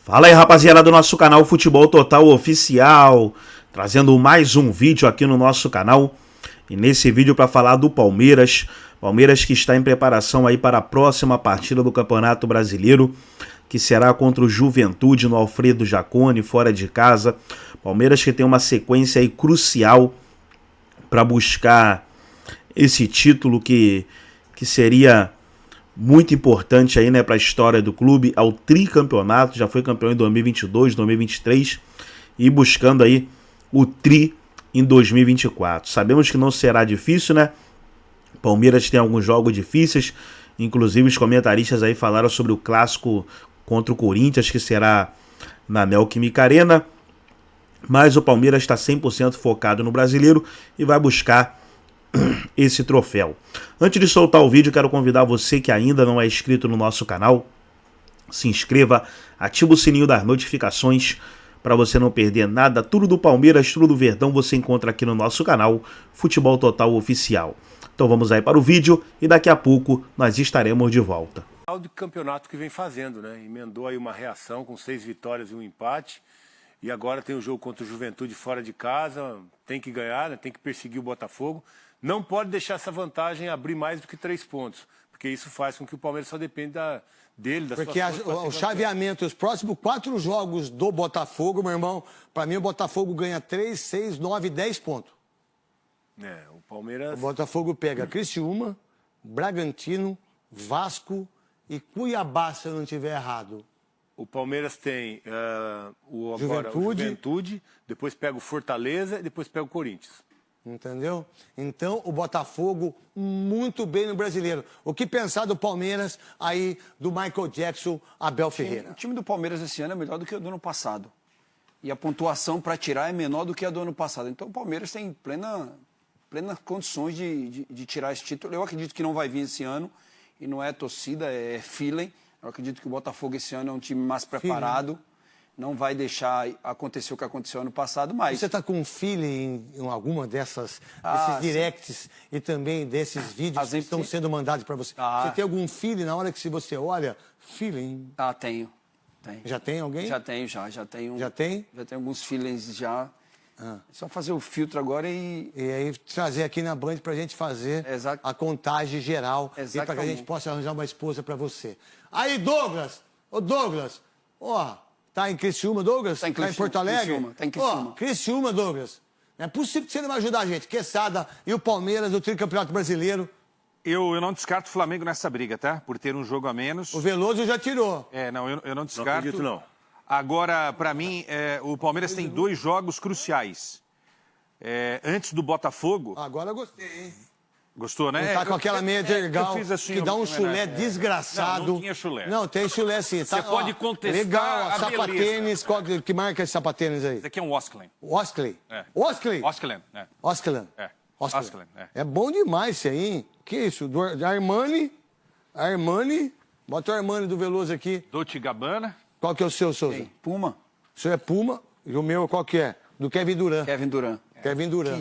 Fala aí, rapaziada do nosso canal Futebol Total Oficial, trazendo mais um vídeo aqui no nosso canal. E nesse vídeo para falar do Palmeiras que está em preparação aí para a próxima partida do Campeonato Brasileiro, que será contra o Juventude no Alfredo Jaconi, fora de casa. Palmeiras que tem uma sequência aí crucial para buscar esse título que seria muito importante aí, né, para a história do clube, ao tricampeonato. Já foi campeão em 2022, 2023 e buscando aí o tri em 2024. Sabemos que não será difícil, né? Palmeiras tem alguns jogos difíceis, inclusive os comentaristas aí falaram sobre o clássico contra o Corinthians, que será na Neoquímica Arena, mas o Palmeiras está 100% focado no brasileiro e vai buscar esse troféu. Antes de soltar o vídeo, quero convidar você que ainda não é inscrito no nosso canal, se inscreva, ativa o sininho das notificações para você não perder nada. Tudo do Palmeiras, tudo do Verdão você encontra aqui no nosso canal Futebol Total Oficial. Então vamos aí para o vídeo e daqui a pouco nós estaremos de volta. O campeonato que vem fazendo, né? Emendou aí uma reação com 6 vitórias e um empate. E agora tem o jogo contra o Juventude fora de casa, tem que ganhar, né? Tem que perseguir o Botafogo. Não pode deixar essa vantagem abrir mais do que 3 pontos, porque isso faz com que o Palmeiras só dependa dele, da porque o chaveamento, os próximos 4 jogos do Botafogo, meu irmão, para mim o Botafogo ganha 3, 6, 9, 10 pontos. O Palmeiras... O Botafogo pega Criciúma, Bragantino, Vasco e Cuiabá, se eu não estiver errado. O Palmeiras tem o Juventude, depois pega o Fortaleza e depois pega o Corinthians. Entendeu? Então, o Botafogo muito bem no brasileiro. O que pensar do Palmeiras aí, do Michael Jackson, Abel Ferreira? O time do Palmeiras esse ano é melhor do que o do ano passado. E a pontuação para tirar é menor do que a do ano passado. Então, o Palmeiras tem plenas condições de tirar esse título. Eu acredito que não vai vir esse ano. E não é torcida, é feeling. Eu acredito que o Botafogo esse ano é um time mais preparado. Não vai deixar acontecer o que aconteceu ano passado, mas... Você está com um feeling em alguma desses directs e também desses vídeos que estão sendo mandados para você? Você tem algum feeling na hora que você olha? Feeling? Tenho. Já tem alguém? Já tenho, já tenho. Já tem? Já tenho alguns feelings já. É só fazer o filtro agora e aí trazer aqui na Band para a gente fazer a contagem geral. E para que a gente possa arranjar uma esposa para você. Aí, Douglas! Ô, Douglas! Ó... Tá em Criciúma, Douglas? Tá em Porto Alegre? Tá em Criciúma. Criciúma, Douglas. Não é possível que você não vai ajudar a gente. Quesada e o Palmeiras, o tricampeonato brasileiro. Eu não descarto o Flamengo nessa briga, tá? Por ter um jogo a menos. O Veloso já tirou. Eu não descarto. Não acredito, não. Agora, para mim, o Palmeiras tem 2 jogos cruciais. Antes do Botafogo... Agora eu gostei, hein? Gostou, né? Tá com aquela meia legal, assim, que dá um chulé desgraçado. Não tinha chulé. Não, tem chulé sim. Você pode contestar legal, a sapatênis. Que marca é esse sapatênis aí? Esse aqui é um Osklen. Osklen? Osklen? Osklen. Osklen. É bom demais isso aí, hein? Que isso? Da Armani? Bota o Armani do Veloso aqui. Dolce & Gabbana. Qual que é o seu, Souza? Puma. O seu é Puma. E o meu, qual que é? Do Kevin Durant. Kevin Durant.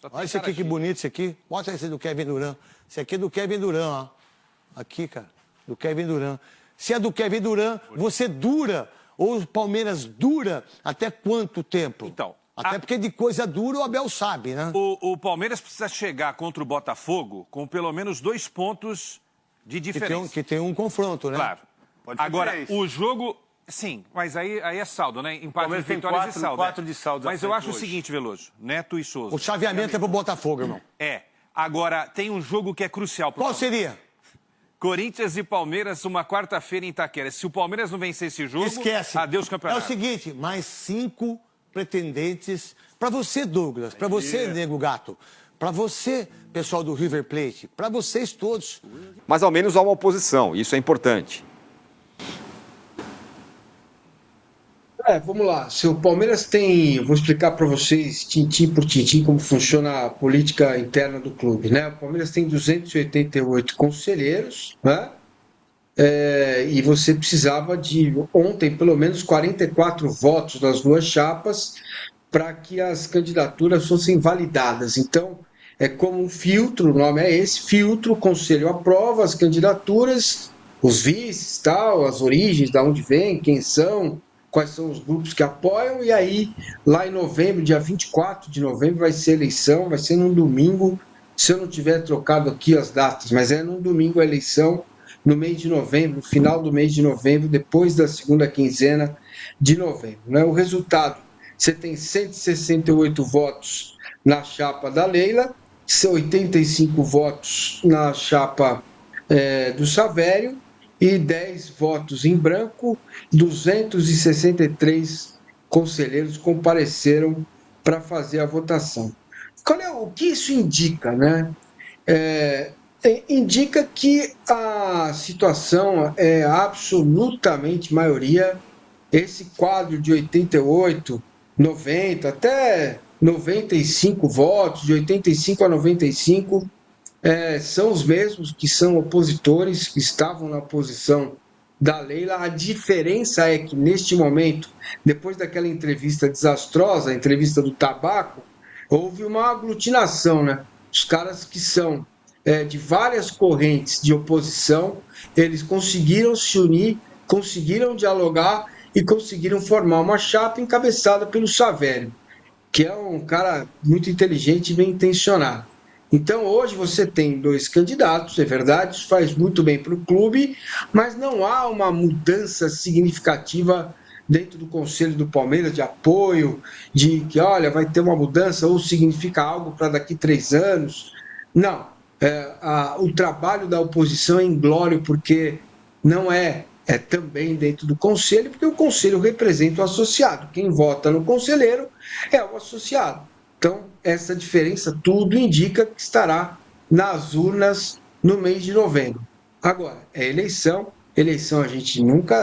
Olha esse aqui, que bonito esse aqui. Mostra esse do Kevin Durant. Esse aqui é do Kevin Durant, ó. Aqui, cara. Do Kevin Durant. Se é do Kevin Durant, você dura, ou o Palmeiras dura, até quanto tempo? Então... Até porque de coisa dura o Abel sabe, né? O Palmeiras precisa chegar contra o Botafogo com pelo menos 2 pontos de diferença. Que tem um confronto, né? Claro. Agora, o jogo... Sim, mas aí é saldo, né? Empate, vitórias e saldo. 4 de saldo. Mas eu acho o seguinte, Veloso, Neto e Souza. O chaveamento é pro Botafogo, irmão. Agora, tem um jogo que é crucial pro Palmeiras. Qual seria? Corinthians e Palmeiras, uma quarta-feira em Itaquera. Se o Palmeiras não vencer esse jogo, esquece. Adeus campeonato. É o seguinte, mais 5 pretendentes para você, Douglas, para você, Nego Gato, para você, pessoal do River Plate, para vocês todos. Mas ao menos há uma oposição, isso é importante. Vamos lá. Se o Palmeiras tem... Vou explicar para vocês, tintim por tintim, como funciona a política interna do clube, né? O Palmeiras tem 288 conselheiros, né? E você precisava de, ontem, pelo menos 44 votos das 2 chapas para que as candidaturas fossem validadas. Então, é como um filtro, o nome é esse, filtro, o conselho aprova as candidaturas, os vices, tal, as origens, de onde vem, quem são... quais são os grupos que apoiam, e aí, lá em novembro, dia 24 de novembro, vai ser eleição, vai ser num domingo, se eu não tiver trocado aqui as datas, mas é num domingo a eleição, no mês de novembro, no final do mês de novembro, depois da segunda quinzena de novembro. Né? O resultado, você tem 168 votos na chapa da Leila, 85 votos na chapa do Savério, e 10 votos em branco, 263 conselheiros compareceram para fazer a votação. O que isso indica, né? Indica que a situação é absolutamente maioria. Esse quadro de 88, 90, até 95 votos, de 85 a 95, são os mesmos que são opositores, que estavam na oposição da Leila. A diferença é que, neste momento, depois daquela entrevista desastrosa, a entrevista do tabaco, houve uma aglutinação, né? Os caras que são de várias correntes de oposição, eles conseguiram se unir, conseguiram dialogar e conseguiram formar uma chapa encabeçada pelo Savério, que é um cara muito inteligente e bem intencionado. Então, hoje você tem 2 candidatos, é verdade, isso faz muito bem para o clube, mas não há uma mudança significativa dentro do Conselho do Palmeiras de apoio, de que, olha, vai ter uma mudança ou significa algo para daqui 3 anos. Não. O trabalho da oposição é inglório, porque não é também dentro do Conselho, porque o Conselho representa o associado. Quem vota no conselheiro é o associado. Então, essa diferença tudo indica que estará nas urnas no mês de novembro. Agora, é eleição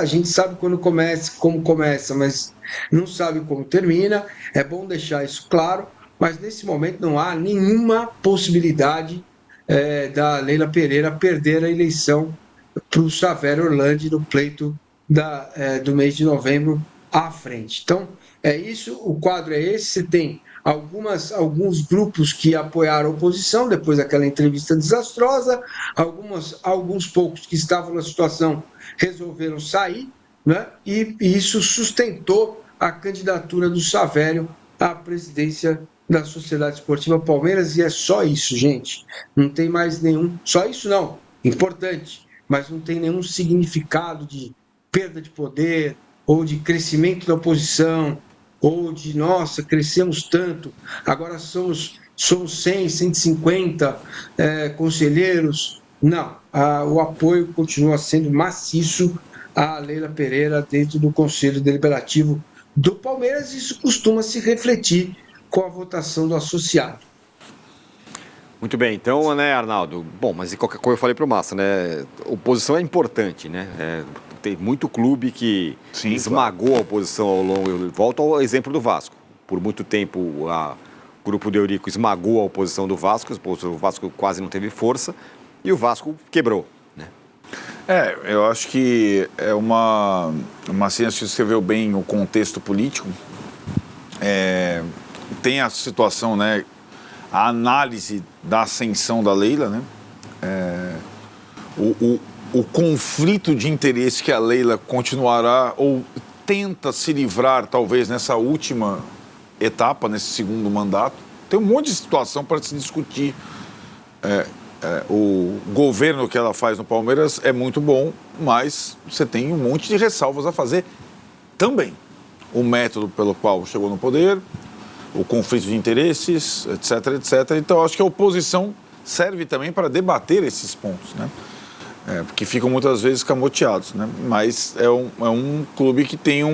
a gente sabe quando começa, como começa, mas não sabe como termina. É bom deixar isso claro, mas nesse momento não há nenhuma possibilidade da Leila Pereira perder a eleição para o Savério Orlandi no pleito do mês de novembro à frente. Então, é isso, o quadro é esse. Você tem alguns grupos que apoiaram a oposição depois daquela entrevista desastrosa, alguns poucos que estavam na situação resolveram sair, né? E isso sustentou a candidatura do Savério à presidência da Sociedade Esportiva Palmeiras, e é só isso, gente. Não tem mais nenhum... Só isso não, importante, mas não tem nenhum significado de perda de poder ou de crescimento da oposição, ou de, nossa, crescemos tanto, agora somos 100, 150 conselheiros. Não, o apoio continua sendo maciço à Leila Pereira dentro do Conselho Deliberativo do Palmeiras. Isso costuma se refletir com a votação do associado. Muito bem, então, né, Arnaldo? Bom, mas qualquer coisa eu falei para o Massa, né? Oposição é importante, né? Tem muito clube que esmagou a oposição ao longo... Volto ao exemplo do Vasco. Por muito tempo, o grupo de Eurico esmagou a oposição do Vasco, o Vasco quase não teve força, e o Vasco quebrou, né? Eu acho que é uma ciência que escreveu bem o contexto político. Tem a situação, né? A análise da ascensão da Leila, né? O conflito de interesse que a Leila continuará ou tenta se livrar, talvez, nessa última etapa, nesse segundo mandato. Tem um monte de situação para se discutir. O governo que ela faz no Palmeiras é muito bom, mas você tem um monte de ressalvas a fazer também. O método pelo qual chegou no poder, o conflito de interesses, etc, etc. Então, acho que a oposição serve também para debater esses pontos, né? Porque ficam muitas vezes camoteados, né? Mas é um clube que tem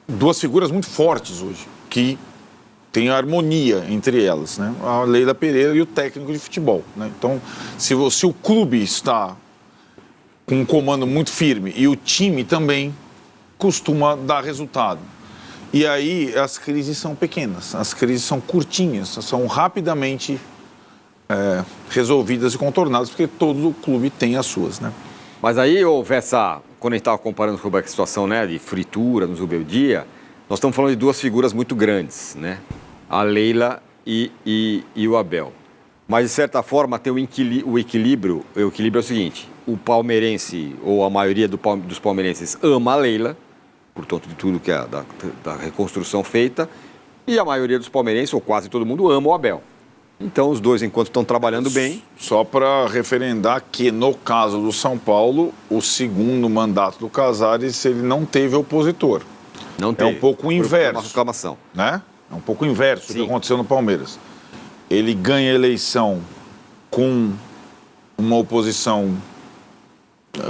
duas figuras muito fortes hoje, que tem harmonia entre elas, né? A Leila Pereira e o técnico de futebol, né? Então, se o clube está com um comando muito firme e o time também costuma dar resultado. E aí as crises são pequenas, as crises são curtinhas, são rapidamente resolvidas e contornadas, porque todo o clube tem as suas, né? Mas aí houve quando a gente estava comparando sobre a situação, né, de fritura no Zubeldia, nós estamos falando de duas figuras muito grandes, né? A Leila e o Abel. Mas, de certa forma, tem o equilíbrio. O equilíbrio é o seguinte: o palmeirense, ou a maioria dos palmeirenses, ama a Leila, portanto, de tudo que é da reconstrução feita, e a maioria dos palmeirenses, ou quase todo mundo, ama o Abel. Então, os dois, enquanto estão trabalhando bem... Só para referendar que, no caso do São Paulo, o segundo mandato do Casares, ele não teve opositor. Não teve. É um pouco o inverso. Uma reclamação. Né? É um pouco o inverso do que aconteceu no Palmeiras. Ele ganha a eleição com uma oposição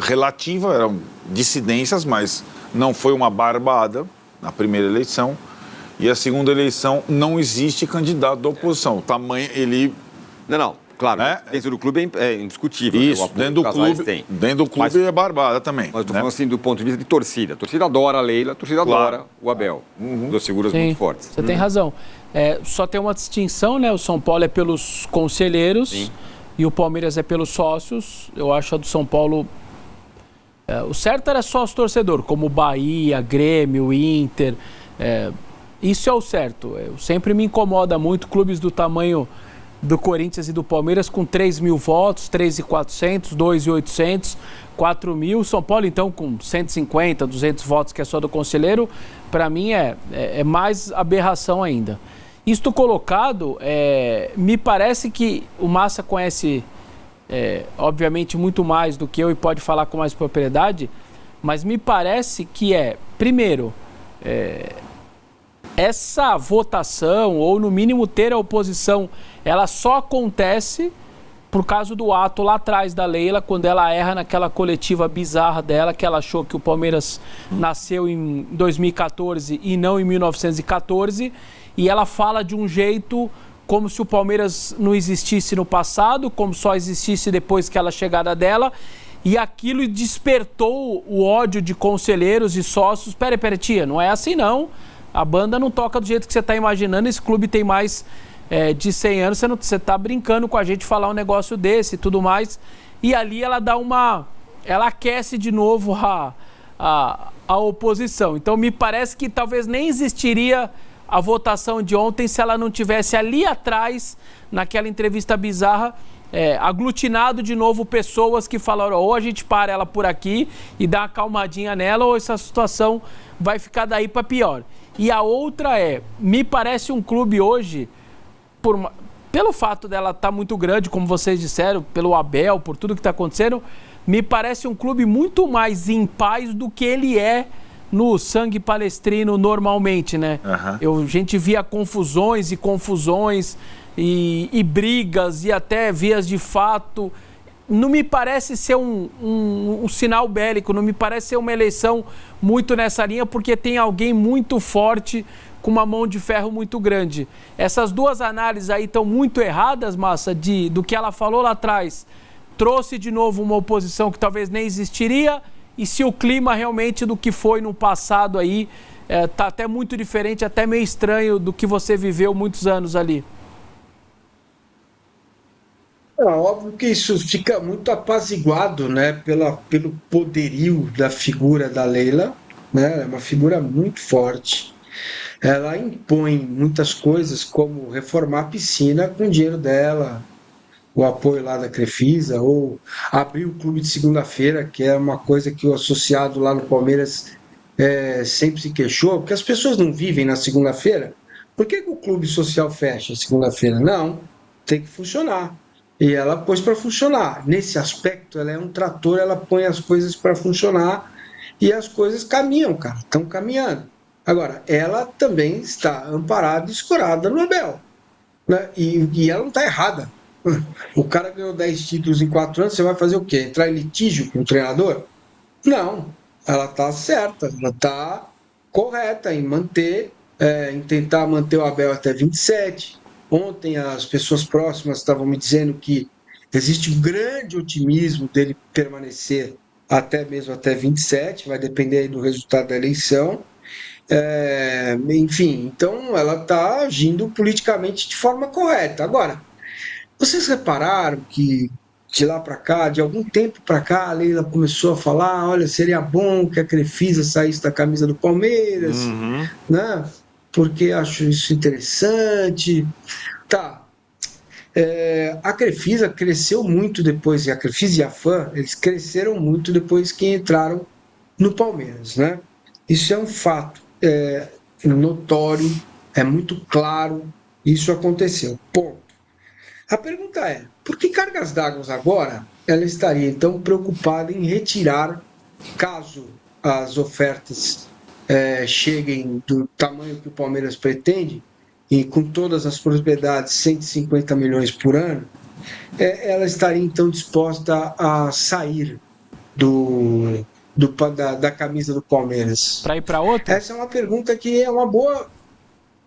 relativa, eram dissidências, mas não foi uma barbada na primeira eleição. E a segunda eleição não existe candidato da oposição. O tamanho, ele... Não, claro. Né? Dentro do clube é indiscutível. Isso, né? dentro do clube é barbada também. Mas eu estou falando assim do ponto de vista de torcida. A torcida adora a Leila, a torcida adora o Abel. Duas figuras muito fortes. Você tem razão. Só tem uma distinção, né? O São Paulo é pelos conselheiros e o Palmeiras é pelos sócios. Eu acho a do São Paulo... o certo era sócio-torcedor, como Bahia, Grêmio, Inter... Isso é o certo. Sempre me incomoda muito clubes do tamanho do Corinthians e do Palmeiras com 3 mil votos, 3.400, 2.800, 4 mil. São Paulo, então, com 150, 200 votos, que é só do conselheiro, para mim é mais aberração ainda. Isto colocado, me parece que o Massa conhece, obviamente, muito mais do que eu e pode falar com mais propriedade, mas me parece que primeiro... essa votação, ou no mínimo ter a oposição, ela só acontece por causa do ato lá atrás da Leila, quando ela erra naquela coletiva bizarra dela, que ela achou que o Palmeiras nasceu em 2014 e não em 1914, e ela fala de um jeito como se o Palmeiras não existisse no passado, como só existisse depois que ela chegada dela, e aquilo despertou o ódio de conselheiros e sócios. Peraí, tia, não é assim não. A banda não toca do jeito que você está imaginando, esse clube tem mais de 100 anos, você está brincando com a gente falar um negócio desse e tudo mais. E ali ela dá ela aquece de novo a oposição. Então me parece que talvez nem existiria a votação de ontem se ela não tivesse ali atrás, naquela entrevista bizarra, aglutinado de novo pessoas que falaram, ou a gente para ela por aqui e dá uma calmadinha nela, ou essa situação vai ficar daí para pior. E a outra me parece um clube hoje, pelo fato dela estar muito grande, como vocês disseram, pelo Abel, por tudo que está acontecendo, me parece um clube muito mais em paz do que ele é no sangue palestrino normalmente, né? A gente via confusões e brigas e até vias de fato. Não me parece ser um sinal bélico, não me parece ser uma eleição muito nessa linha, porque tem alguém muito forte com uma mão de ferro muito grande. Essas duas análises aí estão muito erradas, Massa, do que ela falou lá atrás. Trouxe de novo uma oposição que talvez nem existiria, e se o clima realmente do que foi no passado aí tá até muito diferente, até meio estranho do que você viveu muitos anos ali. Óbvio que isso fica muito apaziguado, né, pelo poderio da figura da Leila, né, é uma figura muito forte. Ela impõe muitas coisas, como reformar a piscina com o dinheiro dela, o apoio lá da Crefisa, ou abrir o clube de segunda-feira, que é uma coisa que o associado lá no Palmeiras sempre se queixou, porque as pessoas não vivem na segunda-feira. Por que o clube social fecha segunda-feira? Não, tem que funcionar. E ela pôs para funcionar. Nesse aspecto, ela é um trator, ela põe as coisas para funcionar e as coisas caminham, cara, estão caminhando. Agora, ela também está amparada e escorada no Abel, né? E ela não está errada. O cara ganhou 10 títulos em 4 anos, você vai fazer o quê? Entrar em litígio com o treinador? Não, ela está certa, ela está correta em em tentar manter o Abel até 27. Ontem as pessoas próximas estavam me dizendo que existe um grande otimismo dele permanecer mesmo até 27, vai depender aí do resultado da eleição. Enfim, então ela está agindo politicamente de forma correta. Agora, vocês repararam que de lá para cá, de algum tempo para cá, a Leila começou a falar, olha, seria bom que a Crefisa saísse da camisa do Palmeiras, né? Porque acho isso interessante. Tá, A Crefisa cresceu muito depois, a Crefisa e a FAM, eles cresceram muito depois que entraram no Palmeiras, né? Isso é um fato notório, é muito claro, isso aconteceu. Ponto. A pergunta é, por que Cargas d'Água agora ela estaria então preocupada em retirar, caso as ofertas cheguem do tamanho que o Palmeiras pretende, e com todas as propriedades, 150 milhões por ano, ela estaria então disposta a sair da camisa do Palmeiras? Para ir para outra? Essa é uma pergunta que é uma boa,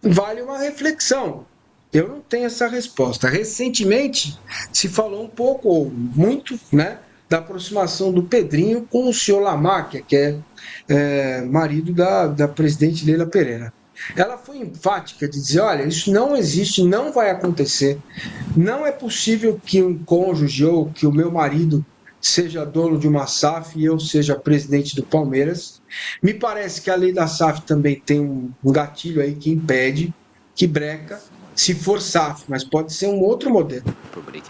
vale uma reflexão. Eu não tenho essa resposta. Recentemente se falou um pouco, ou muito, né, da aproximação do Pedrinho com o senhor Lamáquia, que é marido da presidente Leila Pereira. Ela foi enfática de dizer, olha, isso não existe, não vai acontecer, não é possível que um cônjuge ou que o meu marido seja dono de uma SAF e eu seja presidente do Palmeiras. Me parece que a lei da SAF também tem um gatilho aí que impede, que breca, se for SAF, mas pode ser um outro modelo.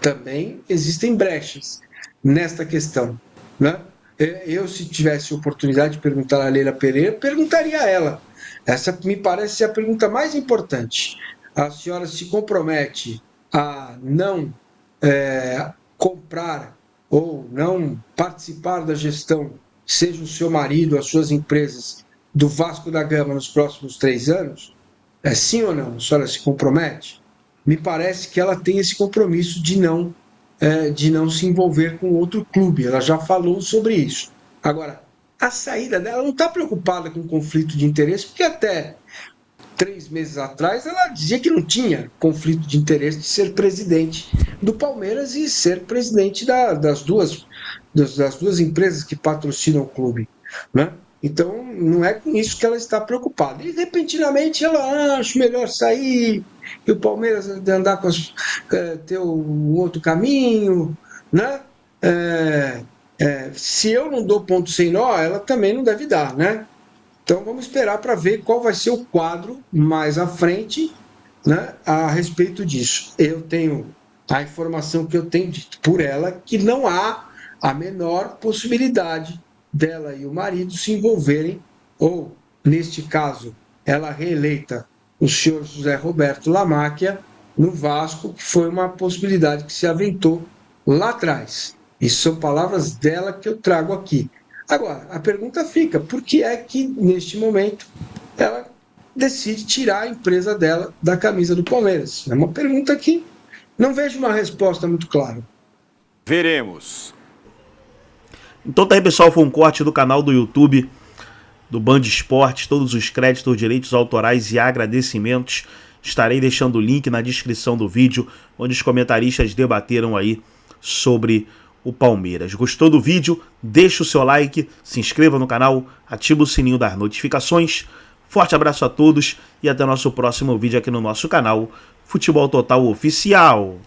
Também existem brechas nesta questão, né? Eu, se tivesse oportunidade de perguntar a Leila Pereira, perguntaria a ela. Essa me parece ser a pergunta mais importante. A senhora se compromete a não comprar ou não participar da gestão, seja o seu marido, as suas empresas, do Vasco da Gama nos próximos 3 anos? É sim ou não? A senhora se compromete? Me parece que ela tem esse compromisso de não se envolver com outro clube. Ela já falou sobre isso. Agora, a saída dela não está preocupada com conflito de interesse, porque até 3 meses atrás ela dizia que não tinha conflito de interesse de ser presidente do Palmeiras e ser presidente das duas empresas que patrocinam o clube, né? Então não é com isso que ela está preocupada. E repentinamente ela acha melhor sair e o Palmeiras andar ter um outro caminho, né? Se eu não dou ponto sem nó, ela também não deve dar, né? Então vamos esperar para ver qual vai ser o quadro mais à frente, né, a respeito disso. Eu tenho a informação que eu tenho dito por ela, que não há a menor possibilidade dela e o marido se envolverem, ou, neste caso, ela reeleita o senhor José Roberto Lamáquia no Vasco, que foi uma possibilidade que se aventou lá atrás. Isso são palavras dela que eu trago aqui. Agora, a pergunta fica, por que é que, neste momento, ela decide tirar a empresa dela da camisa do Palmeiras? É uma pergunta que não vejo uma resposta muito clara. Veremos. Então tá aí, pessoal, foi um corte do canal do YouTube do Band Esportes. Todos os créditos, direitos autorais e agradecimentos estarei deixando o link na descrição do vídeo, onde os comentaristas debateram aí sobre o Palmeiras. Gostou do vídeo? Deixa o seu like, se inscreva no canal, ativa o sininho das notificações. Forte abraço a todos e até o nosso próximo vídeo aqui no nosso canal Futebol Total Oficial.